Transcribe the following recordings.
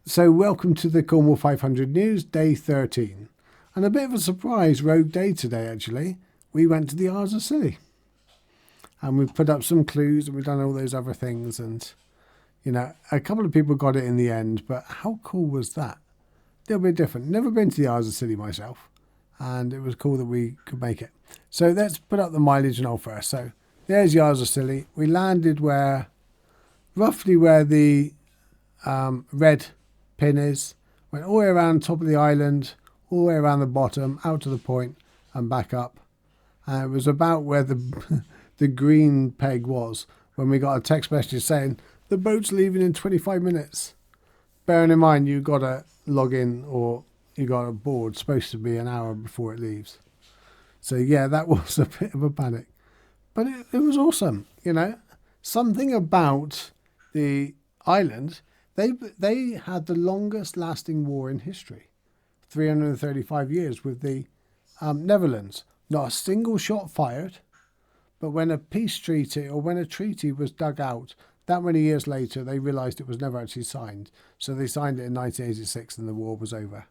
So welcome to the Cornwall 500 News, day 13. And a bit of a surprise rogue day today, actually. We went to the Isles of Scilly. And we've put up some clues and we've done all those other things. And, you know, a couple of people got it in the end. But how cool was that? A little bit different. Never been to the Isles of Scilly myself. And it was cool that we could make it. So let's put up the mileage and all first. So there's the Isles of Scilly. We landed roughly where the red pin is. Went all the way around top of the island, all the way around the bottom, out to the point and back up. And it was about where the the green peg was when we got a text message saying the boat's leaving in 25 minutes. Bearing in mind you got to log in or you got a board supposed to be an hour before it leaves. So yeah, that was a bit of a panic. But it was awesome, you know. Something about the island, they had the longest lasting war in history. 335 years with the Netherlands. Not a single shot fired. But when a peace treaty or when a treaty was dug out, that many years later, they realised it was never actually signed. So they signed it in 1986 and the war was over.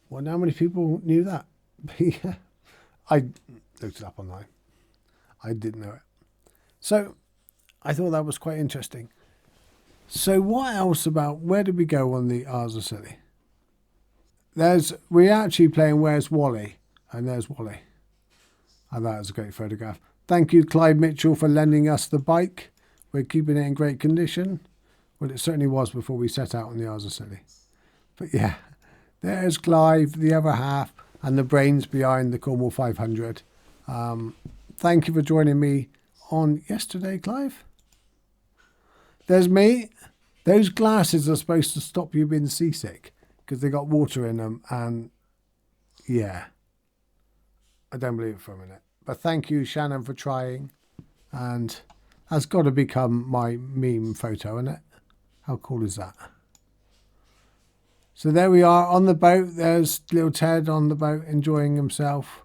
Well, how many people knew that? Yeah, I looked it up online. I didn't know it. So I thought that was quite interesting. So what else about, where did we go on the Isles of Scilly? We're actually playing Where's Wally? And there's Wally. And that was a great photograph. Thank you, Clive Mitchell, for lending us the bike. We're keeping it in great condition. Well, it certainly was before we set out on the Isles of Scilly. But yeah, there's Clive, the other half, and the brains behind the Cornwall 500. Thank you for joining me on yesterday, Clive. There's me. Those glasses are supposed to stop you being seasick because they got water in them. And yeah, I don't believe it for a minute. But thank you, Shannon, for trying. And that's got to become my meme photo, isn't it? How cool is that? So there we are on the boat. There's little Ted on the boat enjoying himself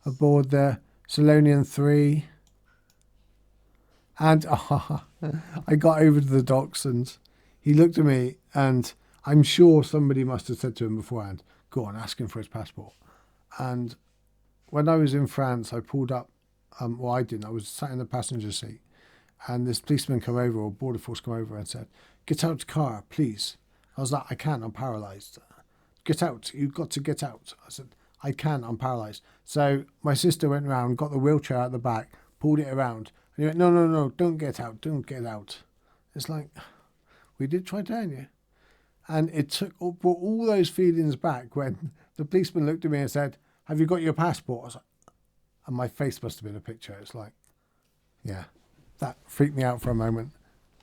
aboard the Solonian 3. And I got over to the docks and he looked at me and I'm sure somebody must have said to him beforehand, go on, ask him for his passport. And when I was in France, I pulled up, well, I didn't, I was sat in the passenger seat and this policeman come over or border force come over and said, get out the car, please. I was like, I can't, I'm paralysed. Get out, you've got to get out. I said, I can't, I'm paralysed. So my sister went around, got the wheelchair out the back, pulled it around. And he went, no, don't get out, don't get out. It's like, we did try telling you. And it brought all those feelings back when the policeman looked at me and said, have you got your passport? I was like, and my face must have been a picture. It's like, yeah, that freaked me out for a moment.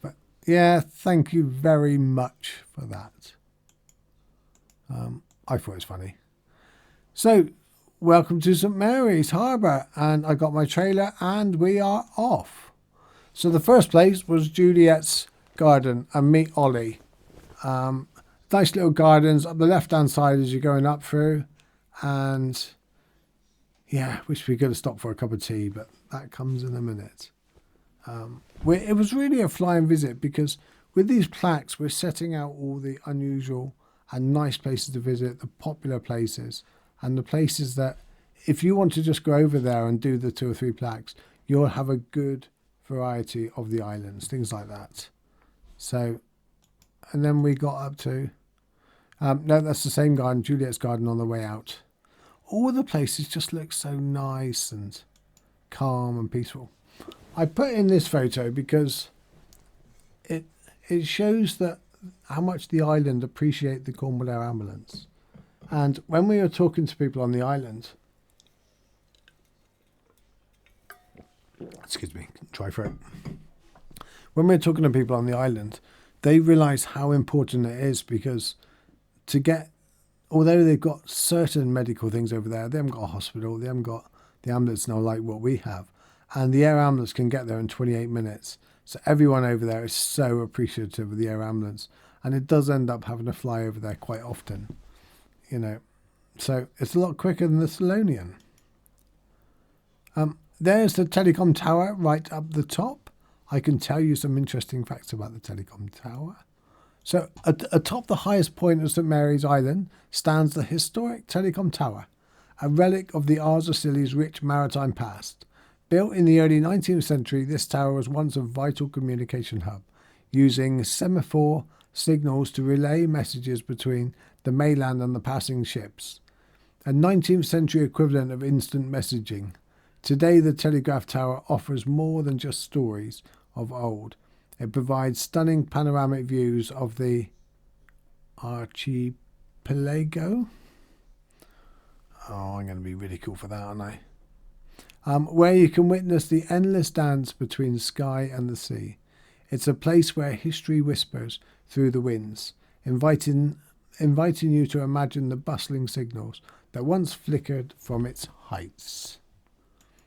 But yeah, thank you very much for that. I thought it was funny. So, welcome to St Mary's Harbour, and I got my trailer and we are off. So the first place was Juliet's garden and meet Ollie. Nice little gardens up the left hand side as you're going up through, and yeah, wish we could have stopped for a cup of tea, but that comes in a minute. It was really a flying visit because with these plaques we're setting out all the unusual and nice places to visit, the popular places, and the places that if you want to just go over there and do the 2 or 3 plaques, you'll have a good variety of the islands, things like that. So, and then we got up to, no, that's the same garden, Juliet's garden on the way out. All the places just look so nice and calm and peaceful. I put in this photo because it shows that how much the island appreciate the Cornwall Air Ambulance. And when we were talking to people on the island, excuse me, dry throat. When we were talking to people on the island, they realise how important it is because to get, although they've got certain medical things over there, they haven't got a hospital, they haven't got the ambulance now like what we have. And the air ambulance can get there in 28 minutes. So everyone over there is so appreciative of the air ambulance. And it does end up having to fly over there quite often, you know. So it's a lot quicker than the Solonian. There's the telecom tower right up the top. I can tell you some interesting facts about the telecom tower. So atop the highest point of St Mary's Island stands the historic Telecom Tower, a relic of the Ars of Scilly's rich maritime past. Built in the early 19th century, this tower was once a vital communication hub, using semaphore signals to relay messages between the mainland and the passing ships. A 19th century equivalent of instant messaging. Today, the telegraph tower offers more than just stories of old. It provides stunning panoramic views of the archipelago. Oh, I'm going to be really cool for that, aren't I? Where you can witness the endless dance between sky and the sea. It's a place where history whispers through the winds, inviting you to imagine the bustling signals that once flickered from its heights.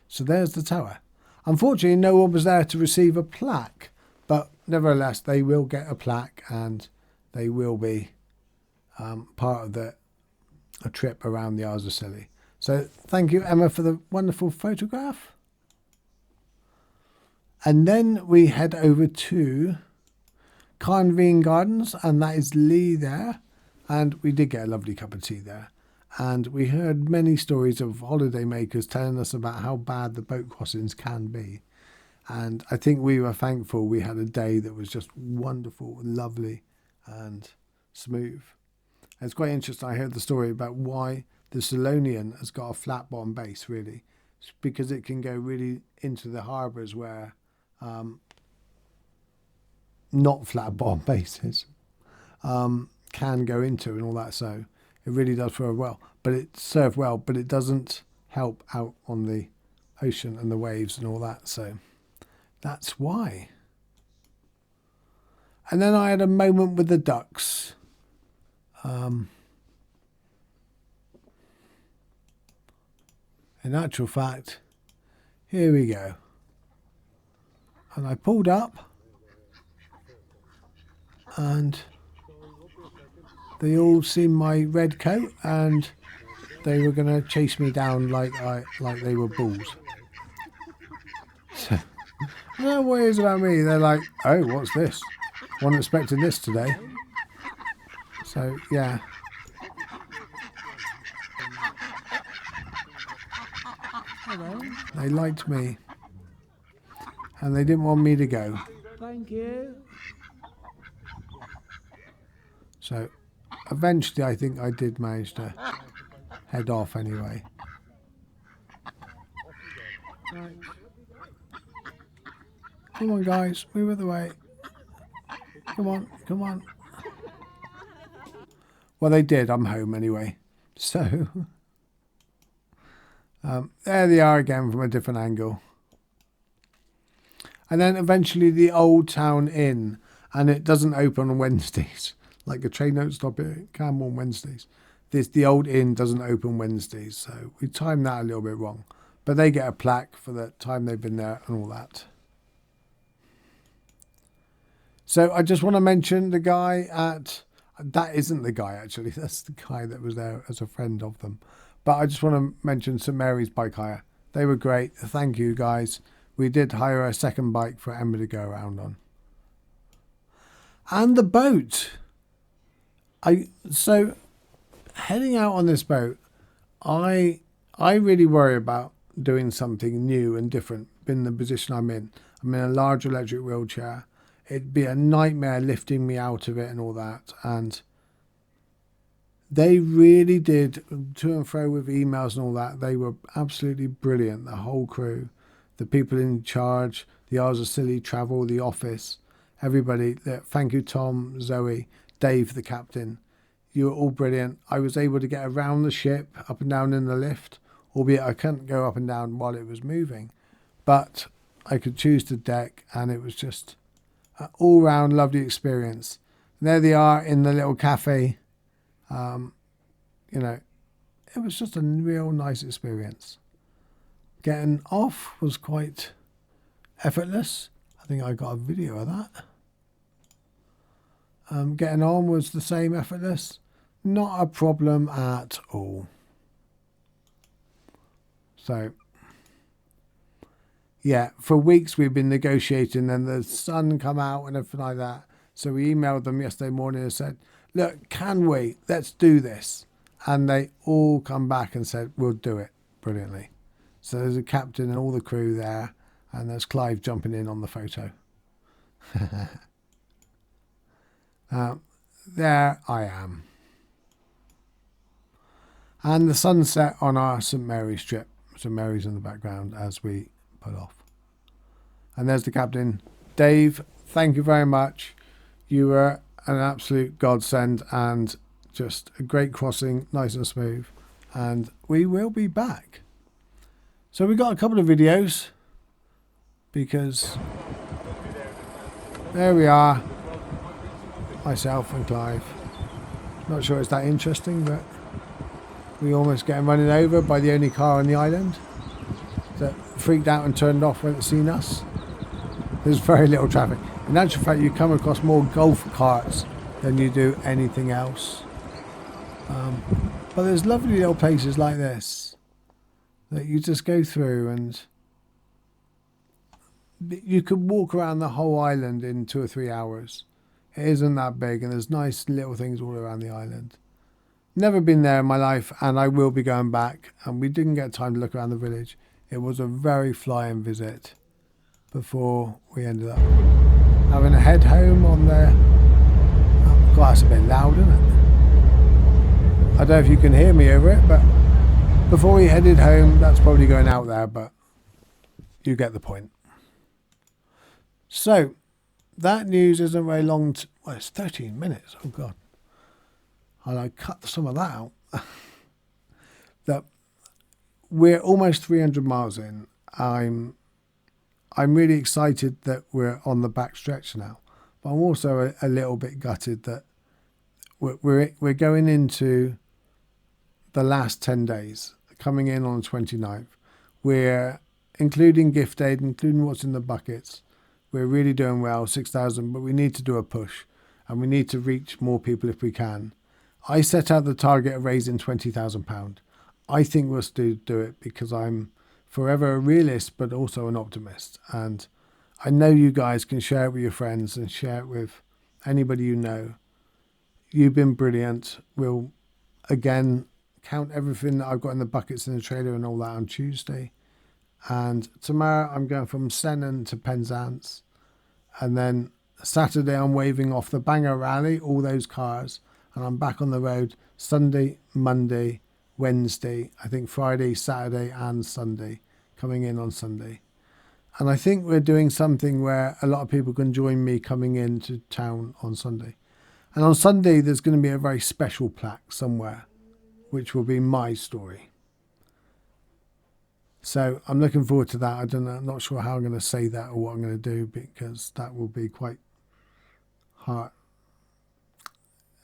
So there's the tower. Unfortunately, no one was there to receive a plaque, but nevertheless, they will get a plaque and they will be part of a trip around the Isles of Scilly. So thank you, Emma, for the wonderful photograph. And then we head over to Carnarvon Gardens, and that is Lee there. And we did get a lovely cup of tea there. And we heard many stories of holiday makers telling us about how bad the boat crossings can be. And I think we were thankful we had a day that was just wonderful, lovely and smooth. And it's quite interesting. I heard the story about why the Solonian has got a flat bottom base, really. It's because it can go really into the harbours where not flat bottom bases can go into and all that. So it really does serve well, but it doesn't help out on the ocean and the waves and all that. So that's why. And then I had a moment with the ducks. In actual fact, here we go. And I pulled up and they all seen my red coat and they were going to chase me down like they were bulls. So, I don't know what it is about me. They're like, oh, what's this? Wasn't expecting this today. So, yeah. They liked me. And they didn't want me to go. Thank you. So, eventually I think I did manage to head off anyway. Right. Come on, guys, move out the way. Come on, come on. Well, they did. I'm home anyway. So, there they are again from a different angle. And then eventually the Old Town Inn, and it doesn't open on Wednesdays. Like a train don't stop at Camden on Wednesdays. The Old Inn doesn't open Wednesdays, so we timed that a little bit wrong. But they get a plaque for the time they've been there and all that. So I just want to mention the guy at... That isn't the guy, actually. That's the guy that was there as a friend of them. But I just want to mention St Mary's Bike Hire. They were great. Thank you, guys. We did hire a second bike for Emma to go around on. And the boat. So heading out on this boat, I really worry about doing something new and different in the position I'm in. I'm in a large electric wheelchair. It'd be a nightmare lifting me out of it and all that. And they really did, to and fro with emails and all that, they were absolutely brilliant, the whole crew. The people in charge, the Isles of Scilly Travel, the office, everybody. Thank you, Tom, Zoe, Dave, the captain. You were all brilliant. I was able to get around the ship, up and down in the lift, albeit I couldn't go up and down while it was moving. But I could choose the deck, and it was just an all-round lovely experience. And there they are in the little cafe. It was just a real nice experience. Getting off was quite effortless. I think I got a video of that. Getting on was the same, effortless. Not a problem at all. So, yeah, for weeks we've been negotiating and the sun come out and everything like that. So we emailed them yesterday morning and said, look, can we? Let's do this. And they all come back and said, we'll do it brilliantly. So there's a captain and all the crew there, and there's Clive jumping in on the photo. There I am. And the sunset on our St Mary's strip. St Mary's in the background as we put off. And there's the captain. Dave, thank you very much. You were an absolute godsend and just a great crossing, nice and smooth. And we will be back. So we got a couple of videos because there we are. Myself and Clive. Not sure it's that interesting, but we almost get running over by the only car on the island that freaked out and turned off when it seen us. There's very little traffic. In actual fact, you come across more golf carts than you do anything else. But there's lovely little places like this that you just go through, and you could walk around the whole island in 2 or 3 hours. It isn't that big, and there's nice little things all around the island. Never been there in my life, and I will be going back. And we didn't get time to look around the village. It was a very flying visit before we ended up having a head home on there. Oh God, that's a bit loud, isn't it? I don't know if you can hear me over it, but before we headed home, that's probably going out there, but you get the point. So that news isn't very long. Well, it's 13 minutes. Oh God. I cut some of that out. That we're almost 300 miles in. I'm really excited that we're on the back stretch now, but I'm also a little bit gutted that we're going into the last 10 days, coming in on the 29th. We're including gift aid, including what's in the buckets. We're really doing well, 6,000, but we need to do a push, and we need to reach more people if we can. I set out the target of raising £20,000. I think we'll still do it because I'm forever a realist, but also an optimist. And I know you guys can share it with your friends and share it with anybody you know. You've been brilliant. We'll, again, count everything that I've got in the buckets in the trailer and all that on Tuesday. And tomorrow I'm going from Sennan to Penzance. And then Saturday I'm waving off the Bangor Rally, all those cars. And I'm back on the road Sunday, Monday, Wednesday, I think Friday, Saturday and Sunday, coming in on Sunday. And I think we're doing something where a lot of people can join me coming into town on Sunday. And on Sunday, there's going to be a very special plaque somewhere, which will be my story. So I'm looking forward to that. I don't know, I'm not sure how I'm going to say that or what I'm going to do, because that will be quite hard.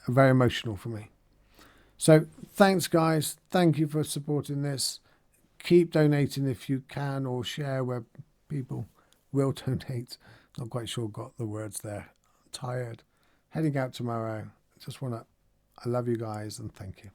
Very emotional for me. So thanks guys, thank you for supporting this. Keep donating if you can, or share where people will donate. Not quite sure got the words there. I'm tired. Heading out tomorrow. I love you guys and thank you.